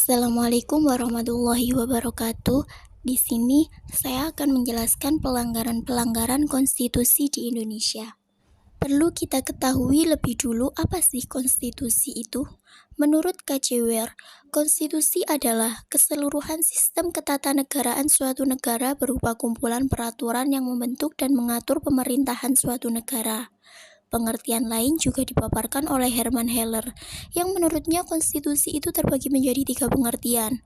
Assalamualaikum warahmatullahi wabarakatuh. Di sini saya akan menjelaskan pelanggaran-pelanggaran konstitusi di Indonesia. Perlu kita ketahui lebih dulu apa sih konstitusi itu? Menurut KJWR, konstitusi adalah keseluruhan sistem ketatanegaraan suatu negara berupa kumpulan peraturan yang membentuk dan mengatur pemerintahan suatu negara. Pengertian lain juga dipaparkan oleh Herman Heller, yang menurutnya konstitusi itu terbagi menjadi 3 pengertian.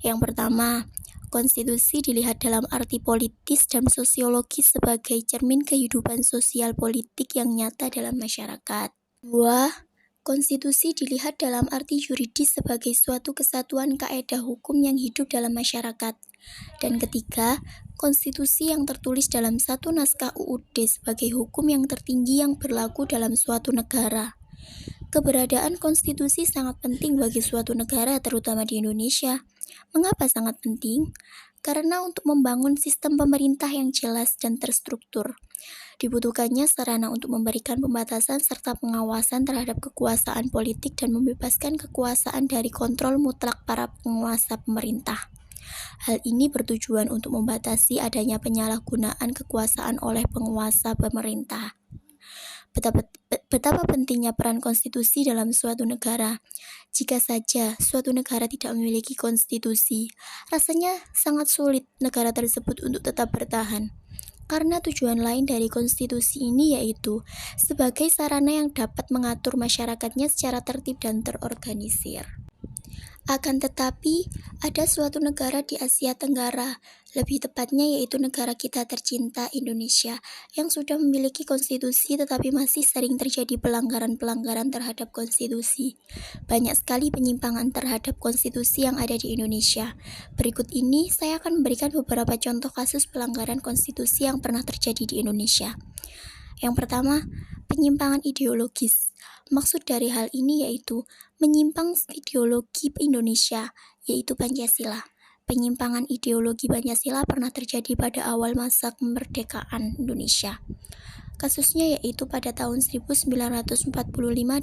Yang pertama, konstitusi dilihat dalam arti politis dan sosiologis sebagai cermin kehidupan sosial politik yang nyata dalam masyarakat. Dua, konstitusi dilihat dalam arti yuridis sebagai suatu kesatuan kaedah hukum yang hidup dalam masyarakat. Dan ketiga, konstitusi yang tertulis dalam satu naskah UUD sebagai hukum yang tertinggi yang berlaku dalam suatu negara. Keberadaan konstitusi sangat penting bagi suatu negara, terutama di Indonesia. Mengapa sangat penting? Karena untuk membangun sistem pemerintah yang jelas dan terstruktur, dibutuhkannya sarana untuk memberikan pembatasan serta pengawasan terhadap kekuasaan politik dan membebaskan kekuasaan dari kontrol mutlak para penguasa pemerintah. Hal ini bertujuan untuk membatasi adanya penyalahgunaan kekuasaan oleh penguasa pemerintah. Betapa pentingnya peran konstitusi dalam suatu negara. Jika saja suatu negara tidak memiliki konstitusi, rasanya sangat sulit negara tersebut untuk tetap bertahan. Karena tujuan lain dari konstitusi ini yaitu sebagai sarana yang dapat mengatur masyarakatnya secara tertib dan terorganisir. Akan tetapi, ada suatu negara di Asia Tenggara, lebih tepatnya yaitu negara kita tercinta Indonesia, yang sudah memiliki konstitusi tetapi masih sering terjadi pelanggaran-pelanggaran terhadap konstitusi. Banyak sekali penyimpangan terhadap konstitusi yang ada di Indonesia. Berikut ini saya akan memberikan beberapa contoh kasus pelanggaran konstitusi yang pernah terjadi di Indonesia. Yang pertama, penyimpangan ideologis. Maksud dari hal ini yaitu menyimpang ideologi Indonesia, yaitu Pancasila. Penyimpangan ideologi Pancasila pernah terjadi pada awal masa kemerdekaan Indonesia. Kasusnya yaitu pada tahun 1945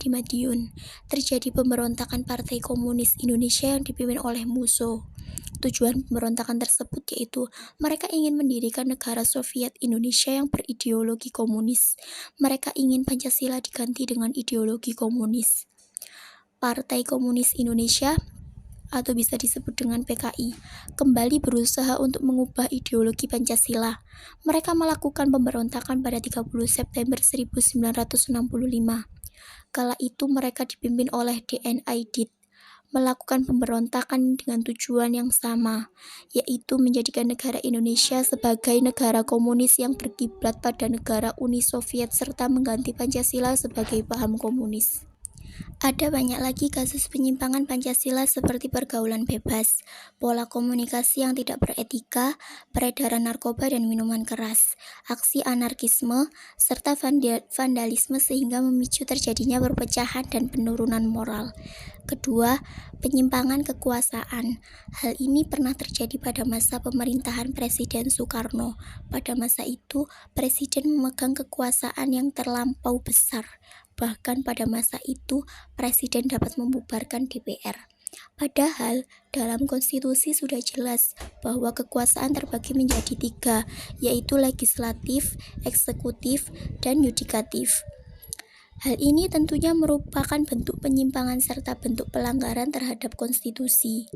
di Madiun, terjadi pemberontakan Partai Komunis Indonesia yang dipimpin oleh Musso. Tujuan pemberontakan tersebut yaitu mereka ingin mendirikan negara Soviet Indonesia yang berideologi komunis. Mereka ingin Pancasila diganti dengan ideologi komunis. Partai Komunis Indonesia atau bisa disebut dengan PKI, kembali berusaha untuk mengubah ideologi Pancasila. Mereka melakukan pemberontakan pada 30 September 1965. Kala itu mereka dipimpin oleh DN Aidit, melakukan pemberontakan dengan tujuan yang sama, yaitu menjadikan negara Indonesia sebagai negara komunis yang berkiblat pada negara Uni Soviet serta mengganti Pancasila sebagai paham komunis. Ada banyak lagi kasus penyimpangan Pancasila seperti pergaulan bebas, pola komunikasi yang tidak beretika, peredaran narkoba dan minuman keras, aksi anarkisme, serta vandalisme sehingga memicu terjadinya perpecahan dan penurunan moral. Kedua, penyimpangan kekuasaan. Hal ini pernah terjadi pada masa pemerintahan Presiden Soekarno. Pada masa itu, Presiden memegang kekuasaan yang terlampau besar. Bahkan pada masa itu, Presiden dapat membubarkan DPR. Padahal, dalam konstitusi sudah jelas bahwa kekuasaan terbagi menjadi 3, yaitu legislatif, eksekutif, dan yudikatif. Hal ini tentunya merupakan bentuk penyimpangan serta bentuk pelanggaran terhadap konstitusi.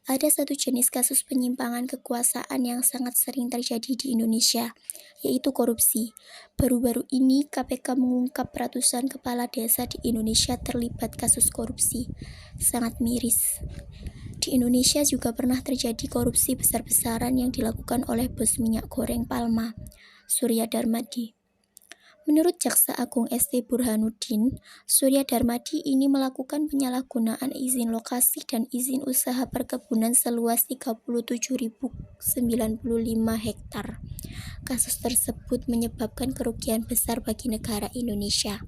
Ada satu jenis kasus penyimpangan kekuasaan yang sangat sering terjadi di Indonesia, yaitu korupsi. Baru-baru ini KPK mengungkap ratusan kepala desa di Indonesia terlibat kasus korupsi. Sangat miris. Di Indonesia juga pernah terjadi korupsi besar-besaran yang dilakukan oleh bos minyak goreng Palma, Surya Darmadi. Menurut Jaksa Agung ST Burhanuddin, Surya Darmadi ini melakukan penyalahgunaan izin lokasi dan izin usaha perkebunan seluas 37.095 hektar. Kasus tersebut menyebabkan kerugian besar bagi negara Indonesia.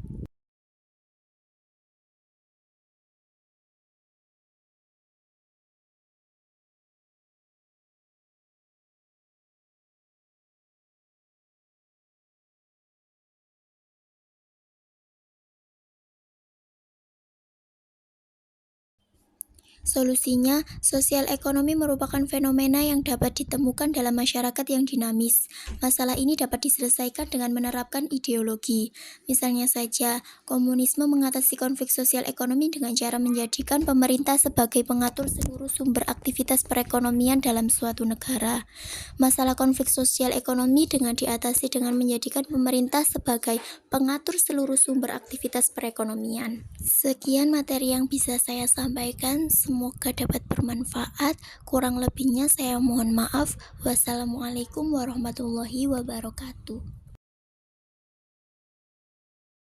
Solusinya, sosial ekonomi merupakan fenomena yang dapat ditemukan dalam masyarakat yang dinamis. Masalah ini dapat diselesaikan dengan menerapkan ideologi. Misalnya saja, komunisme mengatasi konflik sosial ekonomi dengan cara menjadikan pemerintah sebagai pengatur seluruh sumber aktivitas perekonomian dalam suatu negara. Masalah konflik sosial ekonomi dengan diatasi dengan menjadikan pemerintah sebagai pengatur seluruh sumber aktivitas perekonomian. Sekian materi yang bisa saya sampaikan, semoga dapat bermanfaat. Kurang lebihnya saya mohon maaf. Wassalamualaikum warahmatullahi wabarakatuh.